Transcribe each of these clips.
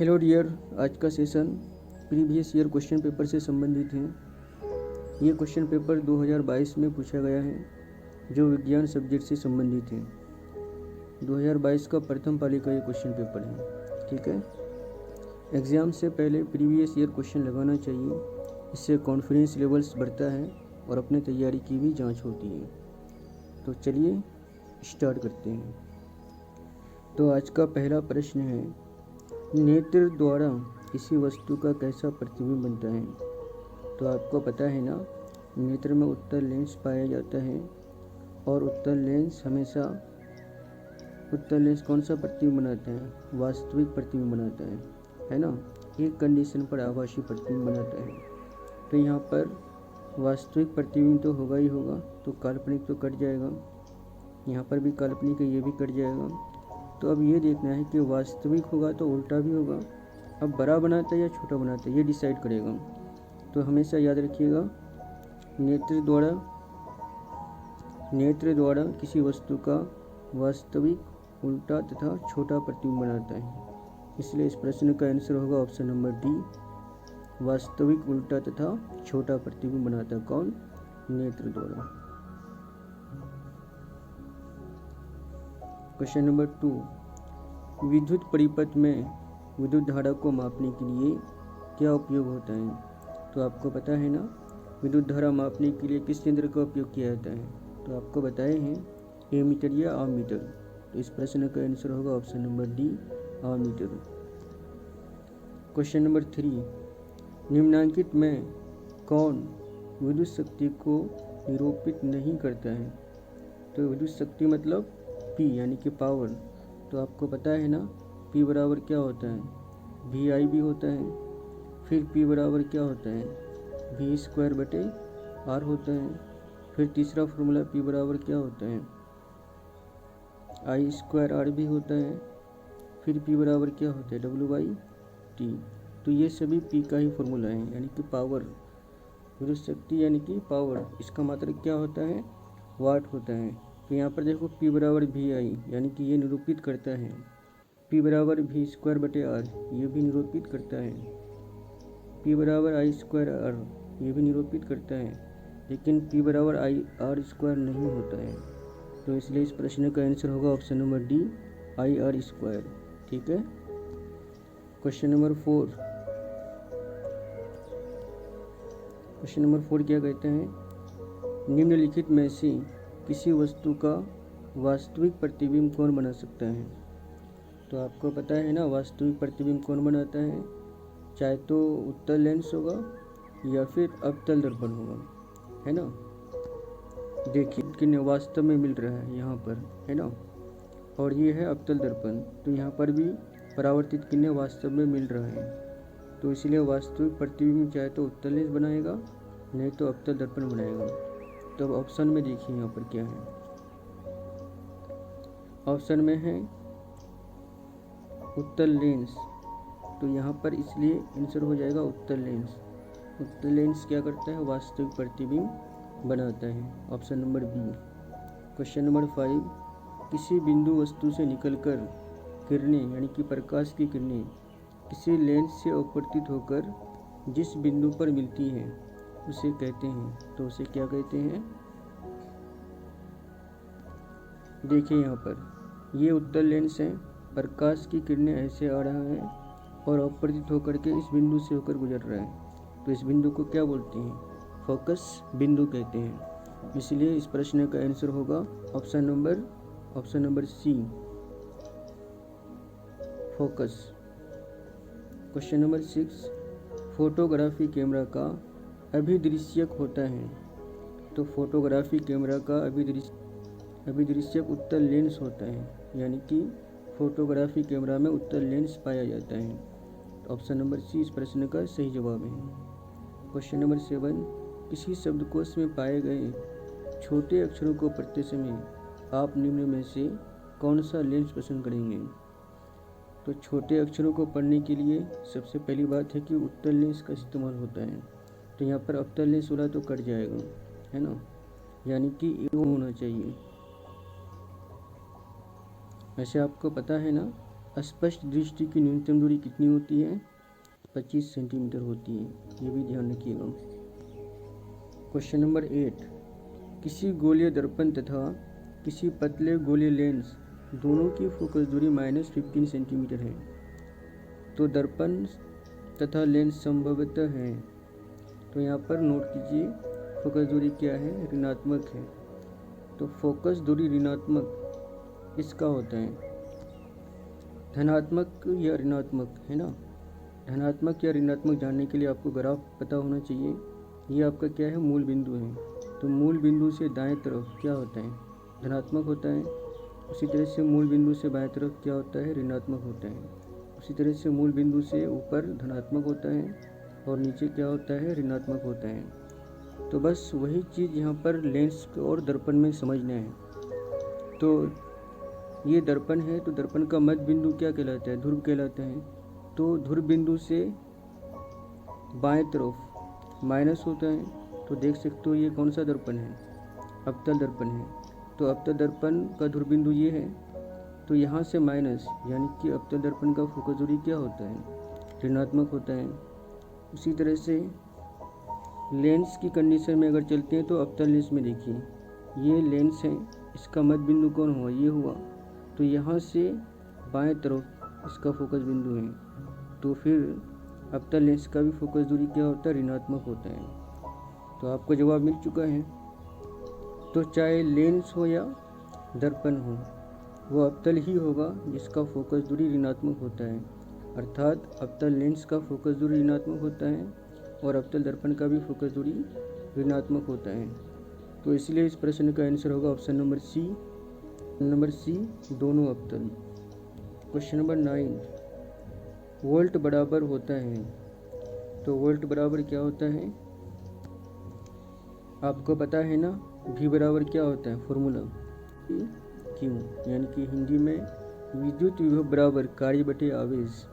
Hello dear, आज का session previous year question paper से संबंधित है। ये क्वेश्चन पेपर 2022 में पूछा गया है जो विज्ञान सब्जेक्ट से संबंधित है। 2022 का प्रथम पाली का ये क्वेश्चन पेपर है। ठीक है, एग्ज़ाम से पहले प्रीवियस ईयर क्वेश्चन लगाना चाहिए। इससे कॉन्फिडेंस लेवल्स बढ़ता है और अपने तैयारी की भी जांच होती है। तो चलिए स्टार्ट करते हैं। तो आज का पहला प्रश्न है, नेत्र द्वारा किसी वस्तु का कैसा प्रतिबिंब बनता है। तो आपको पता है ना, नेत्र में उत्तल लेंस पाया जाता है और उत्तल लेंस कौन सा प्रतिबिंब बनाता है? वास्तविक प्रतिबिंब बनाता है ना। एक कंडीशन पर आभासी प्रतिबिंब बनाता है। तो यहाँ पर वास्तविक प्रतिबिंब तो होगा ही होगा, तो काल्पनिक तो कट जाएगा। यहाँ पर भी काल्पनिक है, ये भी कट जाएगा। तो अब ये देखना है कि वास्तविक होगा तो उल्टा भी होगा। अब बड़ा बनाता है या छोटा बनाता है, ये डिसाइड करेगा। तो हमेशा याद रखिएगा, नेत्र द्वारा किसी वस्तु का वास्तविक उल्टा तथा छोटा प्रतिबिंब बनाता है। इसलिए इस प्रश्न का आंसर होगा ऑप्शन नंबर डी, वास्तविक उल्टा तथा छोटा प्रतिबिंब बनाता है। कौन? नेत्र द्वारा। क्वेश्चन नंबर 2, विद्युत परिपथ में विद्युत धारा को मापने के लिए क्या उपयोग होता है? तो आपको पता है ना, विद्युत धारा मापने के लिए किस यंत्र का उपयोग किया जाता है? तो आपको बताए हैं एमीटर या आमीटर। तो इस प्रश्न का आंसर होगा option number D, ammeter. Question number 3, निम्नलिखित में कौन विद्युत शक्ति को निरूपित नहीं करता है? तो विद्युत शक्ति मतलब P यानी कि पावर। तो आपको पता है ना, P बराबर क्या होता है? VI भी होता है। फिर P बराबर क्या होता है? V² होता है। फिर तीसरा फॉर्मूला P बराबर क्या होता है? I² भी होता है। फिर P बराबर क्या होता है? W/T। तो ये सभी P का ही फॉर्मूला है, यानी कि पावर। विद्युत शक्ति यानी कि पावर, इसका मात्रक क्या होता है? वाट होता है। तो यहाँ पर देखो P बराबर VI, यानी कि ये निरूपित करता है। P बराबर V²/R, ये भी निरूपित करता है। P बराबर I²R, ये भी निरूपित करता है। लेकिन P बराबर IR² नहीं होता है। तो इसलिए इस प्रश्न का आंसर होगा ऑप्शन नंबर डी, IR²। ठीक है। क्वेश्चन नंबर 4, क्या कहते हैं? निम्नलिखित में से किसी वस्तु का वास्तविक प्रतिबिंब कौन बना सकता है? तो आपको पता है ना, वास्तविक प्रतिबिंब कौन बनाता है? चाहे तो उत्तल लेंस होगा या फिर अवतल दर्पण होगा, है ना। देखिए किन्हें वास्तव में मिल रहा है यहाँ पर, है ना। और ये है अवतल दर्पण। तो यहाँ पर भी परावर्तित किरणें वास्तव में मिल रहा है। तो इसलिए वास्तविक प्रतिबिंब चाहे तो उत्तल लेंस बनाएगा, नहीं तो अवतल दर्पण बनाएगा। तो अब ऑप्शन में देखिए यहाँ पर क्या है। ऑप्शन में है उत्तल लेंस। तो यहाँ पर इसलिए आंसर हो जाएगा उत्तल लेंस। उत्तल लेंस क्या करता है? वास्तविक प्रतिबिंब बनाता है। Option number B. Question number 5, किसी बिंदु वस्तु से निकलकर किरणें यानी कि प्रकाश की किरणें किसी लेंस से अपवर्तित होकर जिस बिंदु पर मिलती हैं उसे कहते हैं। तो उसे क्या कहते हैं? देखिए यहाँ पर ये उत्तल लेंस है, प्रकाश की किरणें ऐसे आ रहा है और अपवर्तित होकर के इस बिंदु से होकर गुजर रहा है। तो इस बिंदु को क्या बोलते हैं? फोकस बिंदु कहते हैं। इसलिए इस प्रश्न का आंसर होगा option number C, focus. Question number 6, photography camera का अभिदृश्यक होता है। तो फोटोग्राफी कैमरा का अभिदृश्यक उत्तल लेंस होता है, यानी कि फोटोग्राफी कैमरा में उत्तल लेंस पाया जाता है। ऑप्शन नंबर सी इस प्रश्न का सही जवाब है। क्वेश्चन नंबर 7, किसी शब्दकोश में पाए गए छोटे अक्षरों को पढ़ते समय आप निम्न में से कौन सा लेंस पसंद करेंगे? तो छोटे अक्षरों को पढ़ने के लिए सबसे पहली बात है कि उत्तल लेंस का इस्तेमाल होता है। तो यहाँ पर अवतल लेंस वाला तो कट जाएगा, है ना, यानी कि ये होना चाहिए। वैसे आपको पता है ना, स्पष्ट दृष्टि की न्यूनतम दूरी कितनी होती है? 25 सेंटीमीटर होती है, ये भी ध्यान रखिएगा। क्वेश्चन नंबर 8, किसी गोलीय दर्पण तथा किसी पतले गोलीय लेंस दोनों की फोकस दूरी -15 सेंटीमीटर है, तो दर्पण तथा लेंस संभवतः है। तो यहाँ पर नोट कीजिए फोकस दूरी क्या है? ऋणात्मक है। तो फोकस दूरी ऋणात्मक इसका होता है, धनात्मक या ऋणात्मक, है ना। धनात्मक या ऋणात्मक जानने के लिए आपको ग्राफ पता होना चाहिए। ये आपका क्या है? मूल बिंदु है। तो मूल बिंदु से दाएं तरफ क्या होता है? धनात्मक होता है। उसी तरह से मूल बिंदु से बाएं तरफ क्या होता है? ऋणात्मक होता है। उसी तरह से मूल बिंदु से ऊपर धनात्मक होता है और नीचे क्या होता है? ऋणात्मक होता है। तो बस वही चीज़ यहाँ पर लेंस और दर्पण में समझना है। तो ये दर्पण है, तो दर्पण का मध्य बिंदु क्या कहलाता है? ध्रुव कहलाता है। तो ध्रुव बिंदु से बाएं तरफ माइनस होता है। तो देख सकते हो ये कौन सा दर्पण है? अवतल दर्पण है। तो अवतल दर्पण का ध्रुव बिंदु ये है। तो यहाँ से माइनस, यानी कि अवतल दर्पण का फोकस दूरी क्या होता है? ऋणात्मक होता है। उसी तरह से लेंस की कंडीशन में अगर चलते हैं तो अवतल लेंस में देखिए, ये लेंस है, इसका मध्य बिंदु कौन हुआ? ये हुआ। तो यहाँ से बाएं तरफ इसका फोकस बिंदु है। तो फिर अवतल लेंस का भी फोकस दूरी क्या होता है? ऋणात्मक होता है। तो आपको जवाब मिल चुका है। तो चाहे लेंस हो या दर्पण हो, वो अवतल ही होगा जिसका फोकस दूरी ऋणात्मक होता है। अर्थात अवतल लेंस का फोकस दूरी ऋणात्मक होता है और अवतल दर्पण का भी फोकस दूरी ऋणात्मक होता है। तो इसलिए इस प्रश्न का आंसर होगा option number C. Number C, दोनों अवतल। क्वेश्चन नंबर 9, वोल्ट बराबर होता है। तो वोल्ट बराबर क्या होता है? आपको पता है ना, V बराबर क्या होता है? फॉर्मूला क्यू, यानी कि हिंदी में विद्युत विभव बराबर कार्य बटे आवेश।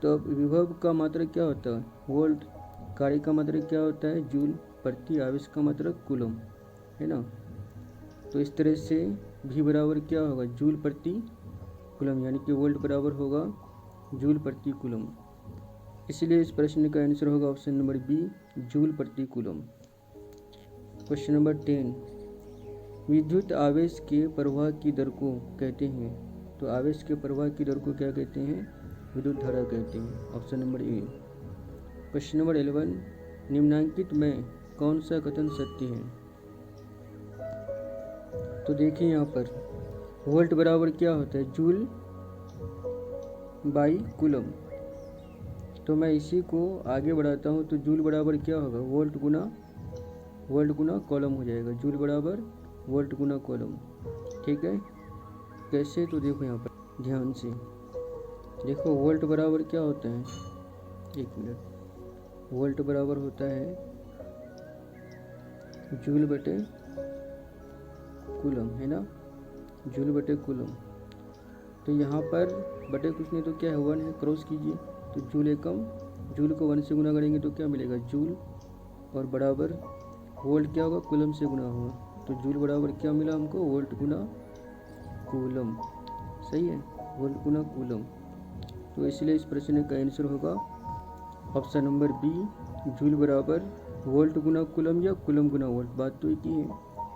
तो अब विभव का मात्रक क्या होता है? वोल्ट। कार्य का मात्रक क्या होता है? जूल प्रति। आवेश का मात्रक कूलम, है ना। तो इस तरह से V बराबर क्या होगा? जूल प्रति कूलम, यानी कि वोल्ट बराबर होगा जूल प्रति कूलम। इसलिए इस प्रश्न का आंसर होगा ऑप्शन नंबर बी, जूल प्रति कूलम। क्वेश्चन नंबर 10, विद्युत आवेश के प्रवाह की दर को कहते हैं। तो आवेश के प्रवाह की दर को क्या कहते हैं? विद्युत धारा कहते हैं। ऑप्शन नंबर ए। क्वेश्चन नंबर 11, निम्नांकित में कौन सा कथन सत्य है? तो देखिए यहाँ पर वोल्ट बराबर क्या होता है? Joule by coulomb. तो मैं इसी को आगे बढ़ाता हूँ। तो जूल बराबर क्या होगा? वोल्ट गुना कॉलम हो जाएगा। जूल बराबर वोल्ट गुना कॉलम। ठीक है, कैसे? तो देखो यहाँ पर ध्यान से देखो, वोल्ट बराबर क्या होता है? एक मिनट। वोल्ट बराबर होता है जूल बटे कूलम, है ना। जूल बटे कूलम। तो यहाँ पर बटे कुछ नहीं तो क्या है? 1 है। क्रॉस कीजिए तो जूल एकम, जूल को 1 से गुना करेंगे तो क्या मिलेगा? जूल। और बराबर वोल्ट क्या होगा? कूलम से गुना होगा। तो जूल बराबर क्या मिला हमको? वोल्ट गुना कूलम। सही है, वोल्ट गुना कूलम। तो इसलिए इस प्रश्न का आंसर होगा ऑप्शन नंबर बी, जूल बराबर वोल्ट गुना कूलम या कूलम गुना वोल्ट। बात तो एक ही है,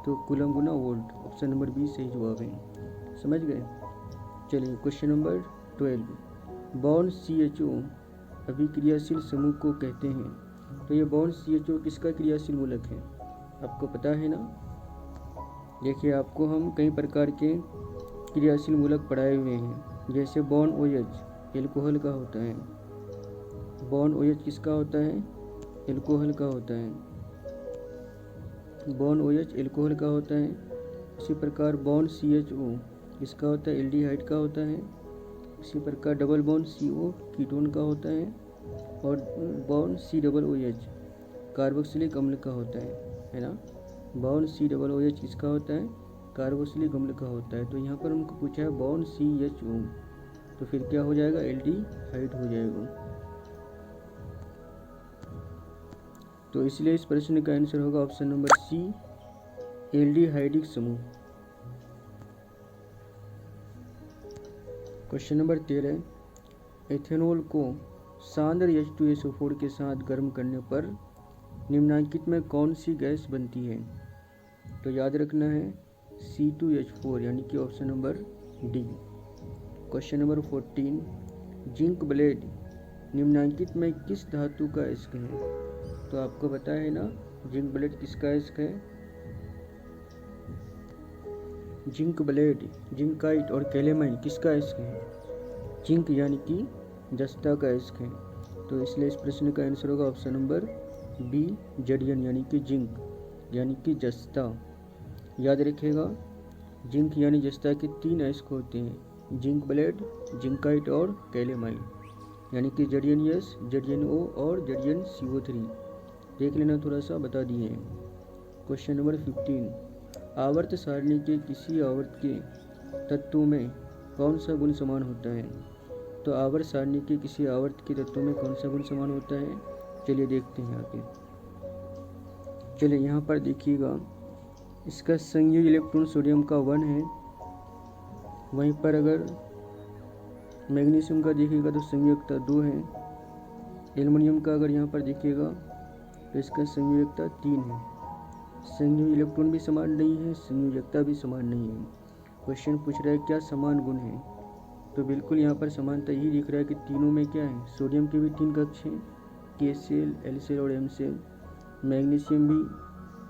तो कूलम गुना वोल्ट। ऑप्शन नंबर बी सही जवाब है। समझ गए? चलिए क्वेश्चन नंबर 12, बॉन्ड CHO अभिक्रियाशील समूह को कहते हैं। तो ये बॉन्ड CHO किसका क्रियाशील मूलक है? आपको पता है ना। देखिए, आपको हम कई प्रकार के क्रियाशील मूलक पढ़ाए हुए हैं। जैसे बॉन्ड OH एल्कोहल का होता है। बॉन्ड OH किसका होता है? एल्कोहल का होता है। बॉन्ड OH एल्कोहल का होता है। इसी प्रकार बॉन्ड CHO इसका होता है? एल्डिहाइड का होता है। इसी प्रकार डबल बॉन्ड CO कीटोन का होता है। और बॉन्ड COOH कार्बोक्सिलिक अम्ल का होता है ना। बॉन्ड COOH किसका होता है? कार्बोक्सिलिक अम्ल का होता है। तो यहाँ पर हमको पूछा है बॉन्ड CHO, तो फिर क्या हो जाएगा? एल्डिहाइड हो जाएगा। तो इसलिए इस प्रश्न का आंसर होगा ऑप्शन नंबर सी, एल्डिहाइडिक समूह। क्वेश्चन नंबर 13, एथेनॉल को सांद्र H2SO4 के साथ गर्म करने पर निम्नलिखित में कौन सी गैस बनती है? तो याद रखना है C2H4 यानी कि option number D. Question number 14, zinc blende निम्नलिखित में किस धातु का अयस्क है? तो आपको पता है ना जिंक ब्लेड किसका अयस्क है? जिंक ब्लेड, जिंकाइट और कैलेमाइन किसका अयस्क है? जिंक यानी कि जस्ता का अयस्क है। तो इसलिए इस प्रश्न का आंसर होगा ऑप्शन नंबर बी, जडियन यानी कि जिंक यानी कि जस्ता। याद रखिएगा जिंक यानी जस्ता के 3 अयस्क होते हैं, जिंक ब्लेड, जिंकाइट और कैलेमाइन, यानी कि जडियन एस, जडियन ओ और जडियन CO3। देख लेना, थोड़ा सा बता दिए हैं। क्वेश्चन नंबर 15, आवर्त सारणी के किसी आवर्त के तत्वों में कौन सा गुण समान होता है? तो आवर्त सारणी के किसी आवर्त के तत्वों में कौन सा गुण समान होता है? चलिए देखते हैं आगे। चलिए यहाँ पर देखिएगा, इसका संयुक्त इलेक्ट्रॉन सोडियम का 1 है। वहीं पर अगर मैग्नीशियम का देखिएगा तो संयुक्तता 2 है। एल्युमिनियम का अगर यहाँ पर देखिएगा तो इसका संयुक्तता 3 है। संयुक्त इलेक्ट्रॉन भी समान नहीं है, संयोजकता भी समान नहीं है। क्वेश्चन पूछ रहा है क्या समान गुण है? तो बिल्कुल यहाँ पर समानता यही दिख रहा है कि तीनों में क्या है, सोडियम के भी 3 कक्ष हैं, के सेल, एल सेल और एम सेल।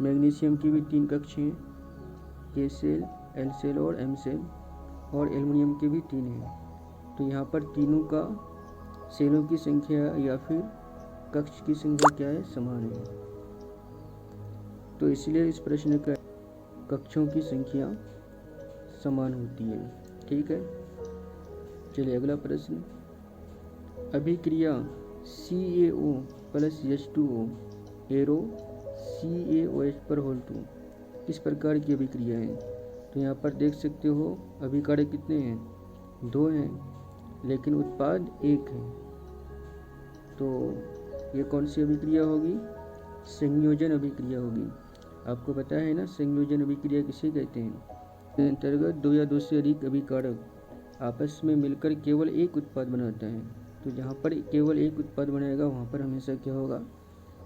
मैग्नीशियम की भी 3 कक्ष हैं, के सेल, एल सेल और एम सेल। और एल्युमिनियम के भी 3 हैं। तो यहाँ पर तीनों का सेलों की संख्या या फिर कक्ष की संख्या क्या है, समान है। तो इसलिए इस प्रश्न का कक्षों की संख्या समान होती है। ठीक है, चलिए अगला प्रश्न, अभिक्रिया CaO plus H2O arrow CaOH पर होल 2 किस प्रकार की अभिक्रिया है? तो यहाँ पर देख सकते हो अभिकारक कितने हैं, 2 हैं, लेकिन उत्पाद 1 है। तो ये कौन सी अभिक्रिया होगी? संयोजन अभिक्रिया होगी। आपको पता है ना संयोजन अभिक्रिया किसे कहते हैं? के अंतर्गत 2 या 2 से अधिक अभिकारक आपस में मिलकर केवल एक उत्पाद बनाता है। तो जहाँ पर केवल एक उत्पाद बनेगा वहाँ पर हमेशा क्या होगा,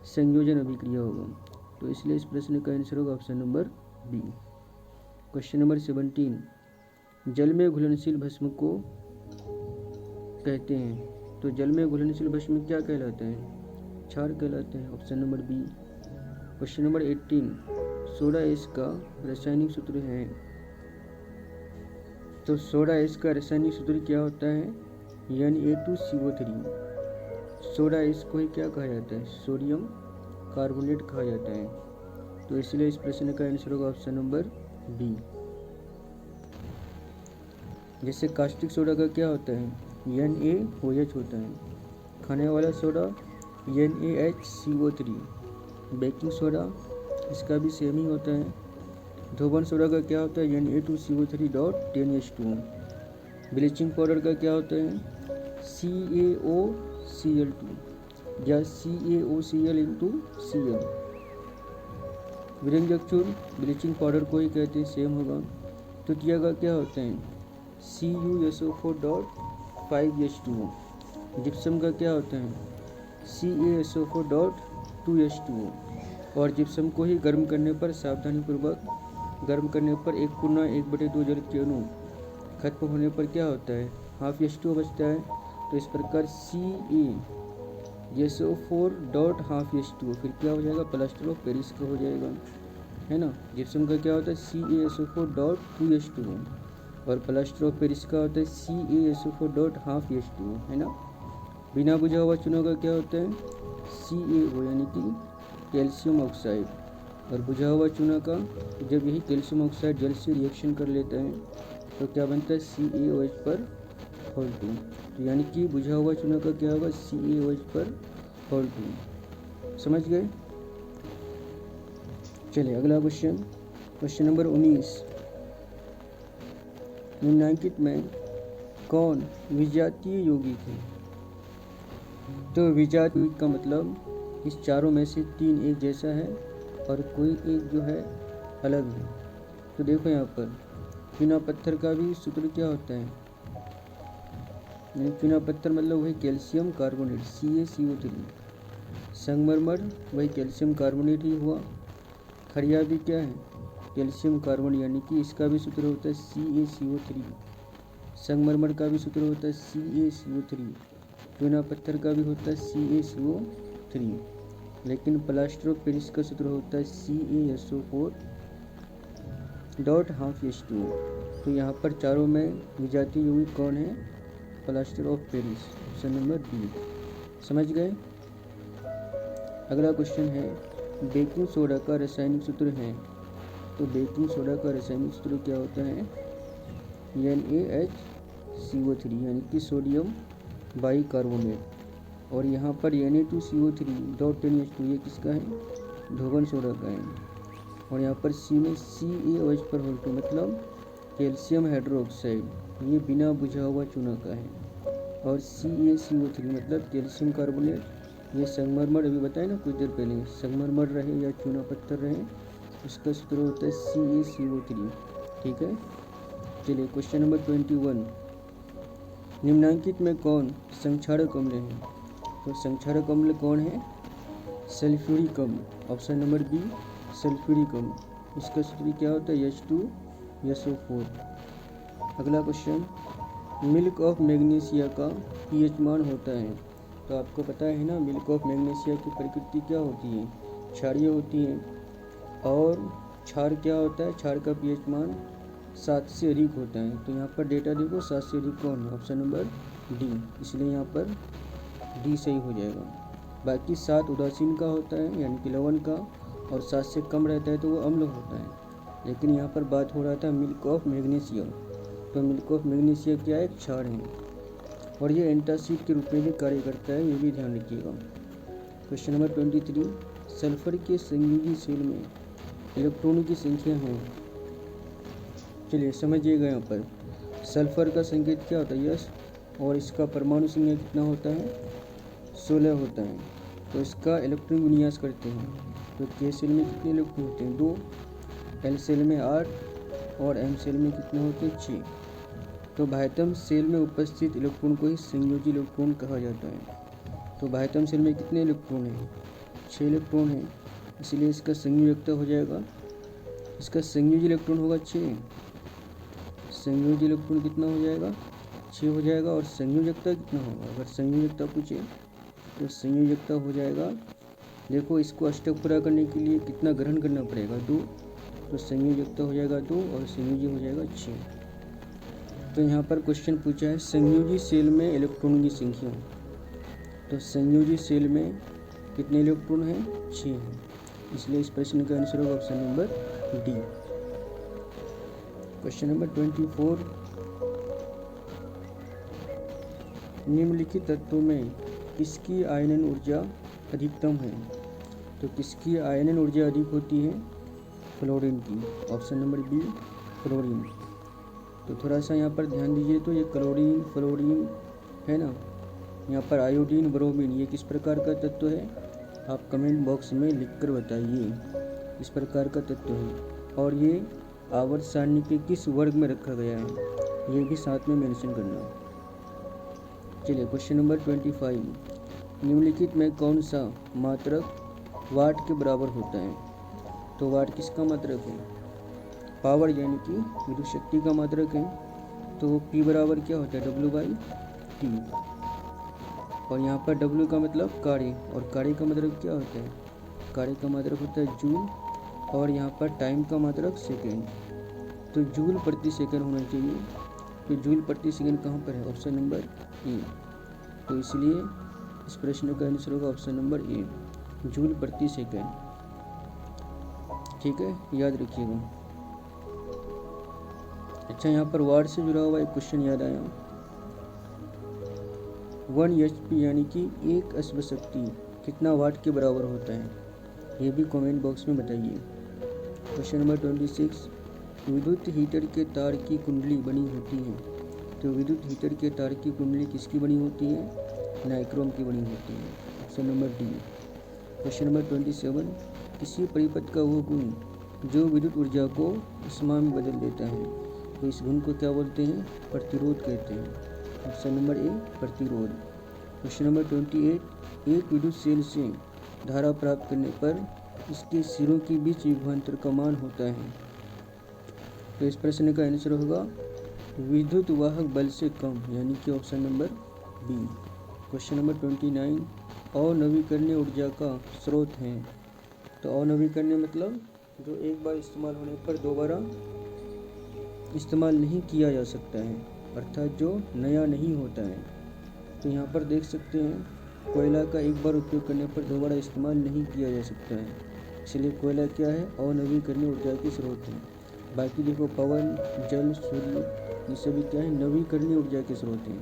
संयोजन अभिक्रिया होगा। तो इसलिए इस प्रश्न का आंसर होगा option number B. Question number 17, जल में घुलनशील भस्म को कहते हैं। तो जल में घुलनशील भस्म क्या कहलाता है? क्षार कहलाते हैं, option number B. Question number 18, soda ash का रासायनिक सूत्र है। तो सोडा एश का रासायनिक सूत्र क्या होता है? Na2CO3। सोडा एश को ही क्या कहा जाता है? सोडियम कार्बोनेट कहा जाता है। तो इसलिए इस प्रश्न का आंसर होगा ऑप्शन नंबर बी। जैसे कास्टिक सोडा का क्या होता है? NaOH होता है। खाने वाला सोडा NaHCO3। बेकिंग सोडा इसका भी सेम ही होता है। धोबन सोडा का क्या होता है? Na2CO3.10H2। ब्लीचिंग पाउडर का क्या होता है? CaOCl2 या CaOCl/Cl। व्यंजक चूर्ण ब्लीचिंग पाउडर को ही कहते हैं, सेम होगा। तुतिया का क्या होता है? CuSO4.5H2O। जिप्सम का क्या होता है? CaSO4.2H2O। और जिप्सम को ही गर्म करने पर सावधानीपूर्वक गर्म करने पर 1/2 जल के अणु खत्म होने पर क्या होता है? हाफ H2O बचता है। तो इस प्रकार CaSO4.5H2O फिर क्या हो जाएगा? प्लास्टर ऑफ पेरिस का हो जाएगा, है ना। जिप्सम का क्या होता है? CaSO4.2H2O और प्लास्टर ऑफ पेरिस का होता है CaSO4.5H2O, है ना। बिना बुझा हुआ चूना का क्या होता है? CaO यानी कि कैल्शियम ऑक्साइड। और बुझा हुआ चूना का जब यही कैल्शियम ऑक्साइड जल से रिएक्शन कर लेता है तो क्या बनता है? CaOH पर होल 2। तो यानी कि बुझा हुआ चूना का क्या होगा? CaOH पर होल 2। समझ गए? चलिए अगला क्वेश्चन, क्वेश्चन नंबर 19, निम्नलिखित में कौन विजातीय यौगिक है? तो विजातीय यौगिक का मतलब इस चारों में से 3 एक जैसा है और कोई एक जो है अलग है। तो देखो यहाँ पर चूना पत्थर का भी सूत्र क्या होता है? यानी चूना पत्थर मतलब वही कैल्शियम कार्बोनेट CaCO3। संगमरमर वही कैल्शियम कार्बोनेट ही हुआ। खड़िया भी क्या है, कैल्शियम कार्बोनेट, यानी कि इसका भी सूत्र होता है CaCO3। संगमरमर का भी सूत्र होता है CaCO3। चूना पत्थर का भी होता है CaCO3। लेकिन प्लास्टर ऑफ पेरिस का सूत्र होता है CaSO4.12H2O। तो यहाँ पर चारों में विजातीय यौगिक कौन है, plaster of Paris, option number B. समझ गए। अगला क्वेश्चन है बेकिंग सोडा का रासायनिक सूत्र है। तो बेकिंग सोडा का रासायनिक सूत्र क्या होता है, NaHCO3 यानी कि सोडियम बाइकार्बोनेट। और यहाँ पर Na2CO3.10H2 ये किसका है, धोबन सोडा का है। और यहाँ पर सी में CaOH पर होल्टो मतलब कैल्शियम हाइड्रोक्साइड, ये बिना बुझा हुआ चूना का है। और CaCO3 मतलब कैल्शियम कार्बोनेट, ये संगमरमर अभी बताया ना कुछ देर पहले, संगमरमर रहे या चूना पत्थर रहे उसका सूत्र होता है CaCO3। ठीक है। चलिए क्वेश्चन नंबर 21, निम्नांकित में कौन संक्षारक अम्ल है। तो संक्षारक अम्ल कौन है, सल्फ्यूरिक अम्ल, ऑप्शन नंबर बी सल्फ्यूरिक अम्ल। इसका सूत्र क्या होता है H2SO4। अगला क्वेश्चन, मिल्क ऑफ मैग्नीशिया का pH मान होता है। तो आपको पता है ना मिल्क ऑफ मैग्नीशिया की प्रकृति क्या होती है, क्षारीय होती है। और क्षार क्या होता है, क्षार का pH मान 7 से अधिक होता है। तो यहाँ पर डेटा देखो 7 से अधिक कौन है, ऑप्शन नंबर डी, इसलिए यहाँ पर डी सही हो जाएगा। बाकी 7 उदासीन का होता है यानी कि लवण का, और 7 से कम रहता है तो वो अम्ल होता है। लेकिन यहाँ पर बात हो रहा था मिल्क ऑफ मैग्नीशिया, तो मिल्क ऑफ मैग्नीशिया क्या है, क्षार है। और ये एंटासिड के रूप में भी कार्य करता है, ये भी ध्यान रखिएगा। क्वेश्चन नंबर 23, सल्फर के संयोजी सेल में इलेक्ट्रॉनों की संख्या है। चलिए समझिएगा, यहाँ पर सल्फर का संकेत क्या होता है, यस, और इसका परमाणु संख्या कितना होता है, 16 होता है। तो इसका इलेक्ट्रॉन विन्यास करते हैं। तो के सेल में कितने इलेक्ट्रॉन होते हैं, 2, एल सेल में 8, और एम सेल में कितने होते हैं, 6। तो बाह्यतम सेल में उपस्थित इलेक्ट्रॉन को ही संयोजी इलेक्ट्रॉन कहा जाता है। तो बाह्यतम सेल में कितने इलेक्ट्रॉन हैं, 6 इलेक्ट्रॉन हैं, इसलिए इसका संयोजकता हो जाएगा, इसका संयोजी इलेक्ट्रॉन होगा 6। संयोजी इलेक्ट्रॉन कितना हो जाएगा, 6 हो जाएगा। और संयोजकता कितना होगा, अगर संयोजकता पूछे तो संयोजकता हो जाएगा, देखो इसको अष्टक पूरा करने के लिए कितना ग्रहण करना पड़ेगा, 2। तो संयोजकता हो जाएगा 2 और संयोजी हो जाएगा 6। तो यहाँ पर क्वेश्चन पूछा है संयोजी सेल में इलेक्ट्रॉनों की संख्या। तो संयोजी सेल में कितने इलेक्ट्रॉन हैं, 6 हैं, इसलिए इस प्रश्न का आंसर होगा option number D. Question number 24, निम्नलिखित तत्वों में किसकी आयनन ऊर्जा अधिकतम है। तो किसकी आयनन ऊर्जा अधिक होती है, फ्लोरीन की, ऑप्शन नंबर बी फ्लोरीन। तो थोड़ा सा यहाँ पर ध्यान दीजिए, तो ये क्लोरीन फ्लोरीन है ना, यहाँ पर आयोडीन ब्रोमीन, ये किस प्रकार का तत्व है, आप कमेंट बॉक्स में लिखकर बताइए इस प्रकार का तत्व है। और ये आवर्त सारणी के किस वर्ग में रखा गया है, ये भी साथ में मेंशन करना। चलिए क्वेश्चन नंबर 25, निम्नलिखित में कौन सा मात्रक वाट के बराबर होता है। तो वाट किसका मात्रक है, पावर यानी कि विद्युत शक्ति का मात्रक है। तो P बराबर क्या होता है, W/T। और यहाँ पर W का मतलब कार्य, और कार्य का मात्रक क्या होता है, कार्य का मात्रक होता है जूल, और यहाँ पर टाइम का मात्रक सेकेंड। तो जूल प्रति सेकंड होना चाहिए। तो जूल प्रति सेकंड कहाँ पर है, ऑप्शन नंबर ए। तो इसलिए इस प्रश्न का आंसर होगा ऑप्शन नंबर ए, जूल प्रति सेकंड। ठीक है, याद रखिएगा। अच्छा, यहाँ पर वाट से जुड़ा हुआ एक क्वेश्चन याद आया, 1 HP यानी कि 1 अश्व शक्ति कितना वाट के बराबर होता है, ये भी कमेंट बॉक्स में बताइए। क्वेश्चन नंबर 26, विद्युत हीटर के तार की कुंडली बनी होती है। तो विद्युत हीटर के तार की कुंडली किसकी बनी होती है, नाइक्रोम की बनी होती है, option number D. Question number 27, किसी परिपथ का वो गुण जो विद्युत ऊर्जा को ऊष्मा में बदल देता है। तो इस गुण को क्या बोलते हैं, प्रतिरोध कहते हैं। ऑप्शन नंबर ए प्रतिरोध। क्वेश्चन नंबर 28, एक विद्युत सेल से धारा प्राप्त करने पर इसके सिरों के बीच विभवांतर का मान होता है। तो इस प्रश्न का आंसर होगा विद्युत वाहक बल से कम, यानी कि option number B. Question number 29, अनवीकरणीय ऊर्जा का स्रोत है। तो अनवीकरणीय मतलब जो एक बार इस्तेमाल होने पर दोबारा इस्तेमाल नहीं किया जा सकता है, अर्थात जो नया नहीं होता है। तो यहाँ पर देख सकते हैं कोयला का एक बार उपयोग करने पर दोबारा इस्तेमाल नहीं किया जा सकता है, इसलिए कोयला क्या है, अनवीकरणीय ऊर्जा के स्रोत है। बाकी देखो पवन, जल, सूर्य, ये सभी क्या है, नवीकरणीय ऊर्जा के स्रोत हैं,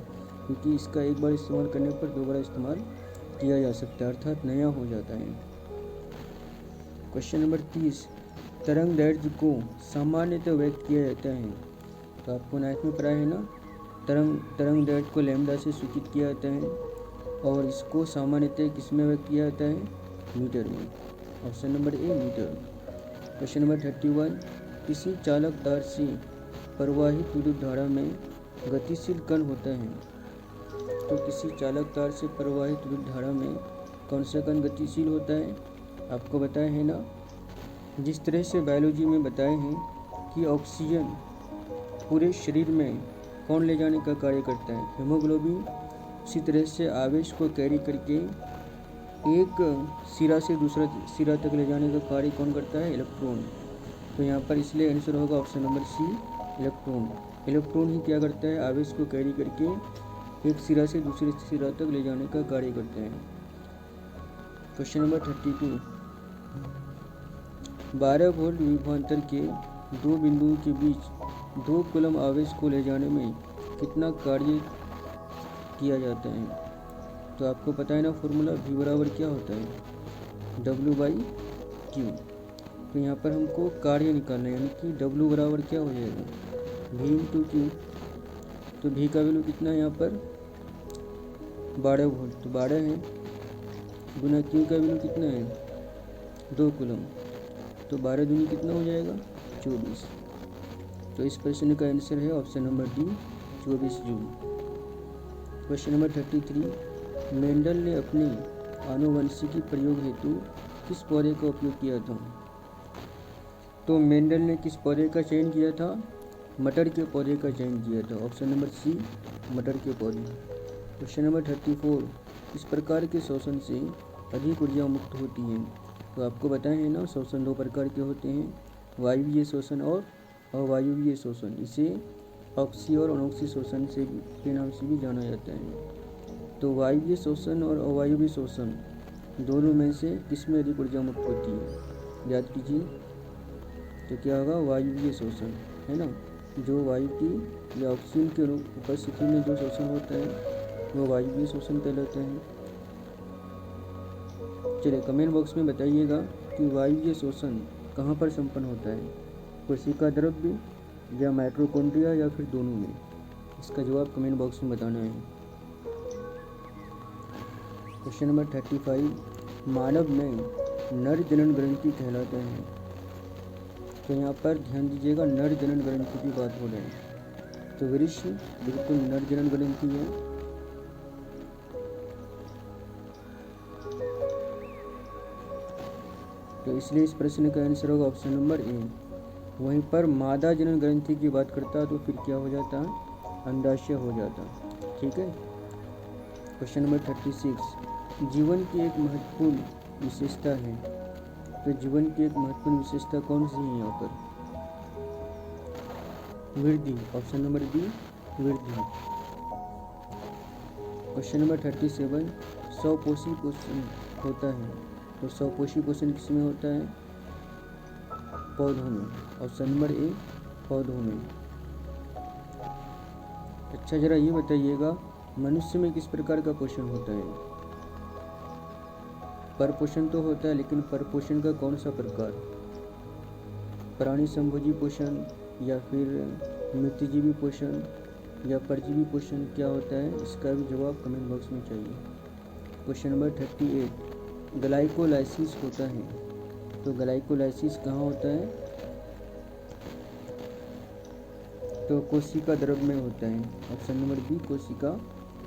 क्योंकि इसका एक बार इस्तेमाल करने पर दोबारा इस्तेमाल किया जा सकता है, अर्थात नया हो जाता है। क्वेश्चन नंबर 30, तरंग दैर्ध्य को सामान्यतः व्यक्त किया जाता है। तो आपको नाइन्थ में पढ़ा है ना, तरंग दैर्ध्य को लैम्डा से सूचित किया जाता है और इसको सामान्यतः किस में व्यक्त किया जाता है, मीटर में। Option number A metre. Question number 31, किसी चालक तार से प्रवाहित विद्युत धारा में गतिशील कण होता है। तो किसी चालक तार से प्रवाहित विद्युत धारा में कौन सा कण गतिशील होता है, आपको बताया है ना। जिस तरह से बायोलॉजी में बताए हैं कि ऑक्सीजन पूरे शरीर में कौन ले जाने का कार्य करता है, हीमोग्लोबिन, उसी तरह से आवेश को कैरी करके एक सिरा से दूसरा सिरा तक ले जाने का कार्य कौन करता है, इलेक्ट्रॉन। तो यहाँ पर इसलिए आंसर होगा option number C electron. Electron ही क्या करता है, आवेश को कैरी करके एक सिरा से दूसरे सिरा तक ले जाने का कार्य करते हैं। क्वेश्चन नंबर 32, 12 वोल्ट विभवांतर के दो बिंदुओं के बीच 2 कूलम आवेश को ले जाने में कितना कार्य किया जाता है। तो आपको पता है ना फॉर्मूला, V बराबर क्या होता है, W/Q। तो यहाँ पर हमको कार्य निकालना है, यानी कि W बराबर क्या हो जाएगा, V/Q। तो V का वैल्यू कितना है यहाँ पर 12 वोल्ट, तो 12 है, गुना Q का वैल्यू कितना है 2 कूलम, तो 12 दूनी कितना हो जाएगा 24। तो इस प्रश्न का आंसर है option number D 24 joule. Question number 33, Mendel ने अपने आनुवंशिकी प्रयोग हेतु किस पौधे का उपयोग किया था। तो मेंडल ने किस पौधे का चयन किया था, मटर के पौधे का चयन किया था। ऑप्शन नंबर सी मटर के पौधे। क्वेश्चन नंबर 34, इस प्रकार के शोषण से अधिक ऊर्जा मुक्त होती है। तो आपको बताया है ना शोषण 2 प्रकार के होते हैं, वायवीय शोषण और अवायवीय शोषण। इसे ऑक्सी और अनोक्सी शोषण से के नाम से भी जाना जाता है। तो वायवीय शोषण और अवायवीय शोषण दोनों में से किसमें अधिक ऊर्जा मुक्त होती है, याद कीजिए। तो क्या होगा, वायवीय शोषण, है ना। जो वायु की या ऑक्सीजन के उपस्थिति में जो शोषण होता है वो वायवीय शोषण कहलाता है। चलिए कमेंट बॉक्स में बताइएगा कि वायवीय शोषण कहाँ पर संपन्न होता है, कोशिका द्रव्य या माइटोकॉन्ड्रिया या फिर दोनों में। इसका जवाब कमेंट बॉक्स में बताना है। क्वेश्चन नंबर 35, मानव में नर जनन ग्रंथि कहलाता है। तो यहाँ पर ध्यान दीजिएगा, नर जनन ग्रंथि की बात हो रही है। तो वृष बिल्कुल नर जनन ग्रंथि है। तो इसलिए इस प्रश्न का आंसर होगा ऑप्शन नंबर ए। वहीं पर मादा जनन ग्रंथि की बात करता तो फिर क्या हो जाता, अंडाशय हो जाता। ठीक है। क्वेश्चन नंबर 36, जीवन की एक महत्वपूर्ण विशेषता है। तो जीवन की एक महत्वपूर्ण विशेषता कौन सी है यहाँ पर, वृद्धि। ऑप्शन नंबर बी वृद्धि। क्वेश्चन नंबर 37, स्वपोषी पोषण होता है। तो स्वपोषी पोषण किसमें होता है, पौधों में। ऑप्शन नंबर ए पौधों में। अच्छा जरा ये बताइएगा, मनुष्य में किस प्रकार का पोषण होता है। परपोषण तो होता है, लेकिन परपोषण का कौन सा प्रकार, प्राणी संभोजी पोषण या फिर मृतजीवी पोषण या परजीवी पोषण क्या होता है, इसका भी जवाब कमेंट बॉक्स में चाहिए। क्वेश्चन नंबर 38, ग्लाइकोलाइसिस होता है। तो ग्लाइकोलाइसिस कहाँ होता है, तो कोशिका द्रव्य में होता है। ऑप्शन नंबर बी कोशिका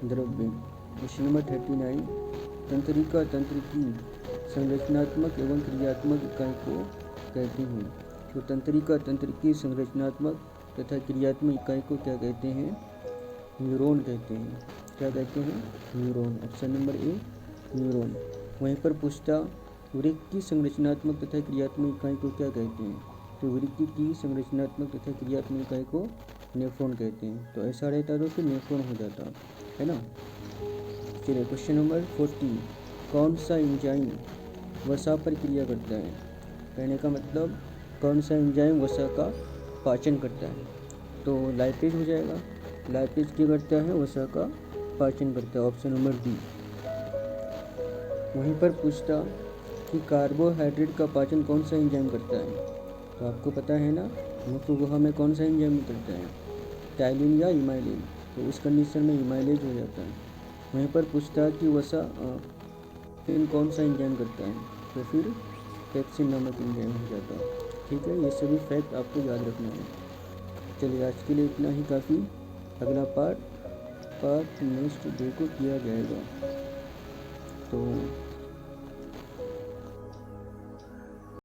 द्रव्य। क्वेश्चन नंबर 39, तंत्रिका तंत्र की संरचनात्मक एवं क्रियात्मक इकाई को कहते हैं। तो तंत्रिका तंत्र की संरचनात्मक तथा क्रियात्मक इकाई को क्या कहते हैं? न्यूरॉन कहते हैं। क्या कहते हैं? न्यूरॉन। ऑप्शन नंबर ए न्यूरॉन। वहीं पर पूछता वृक्क की संरचनात्मक तथा क्रियात्मक इकाई को क्या कहते हैं? तो वृक्क की संरचनात्मक तथा क्रियात्मक इकाई को नेफ्रॉन कहते हैं। तो ऐसा रहता तो फिर नेफ्रॉन हो जाता है ना। चलिए क्वेश्चन नंबर 40, कौन सा एंजाइम वसा पर क्रिया करता है? कहने का मतलब कौन सा एंजाइम वसा का पाचन करता है? तो लाइपेज हो जाएगा। लाइपेज क्या करता है? वसा का पाचन करता है। Option number B. वहीं पर पूछता कि कार्बोहाइड्रेट का पाचन कौन सा एंजाइम करता है? तो आपको पता है ना, मुख्य गुहा में कौन सा एंजाइम करता है? टाइलिन या इमाइलिन। तो इस कंडीशन में इमाइलेज हो जाता है। वहीं पर पूछता कि वसा कौन सा एंजाइम करता है? तो फिर पेप्सिन नामक एंजाइम हो जाता है। ठीक है, ये सभी फैक्ट आपको याद रखना है। चलिए आज के लिए इतना ही काफ़ी। अगला पार्ट नेक्स्ट डे को किया जाएगा। तो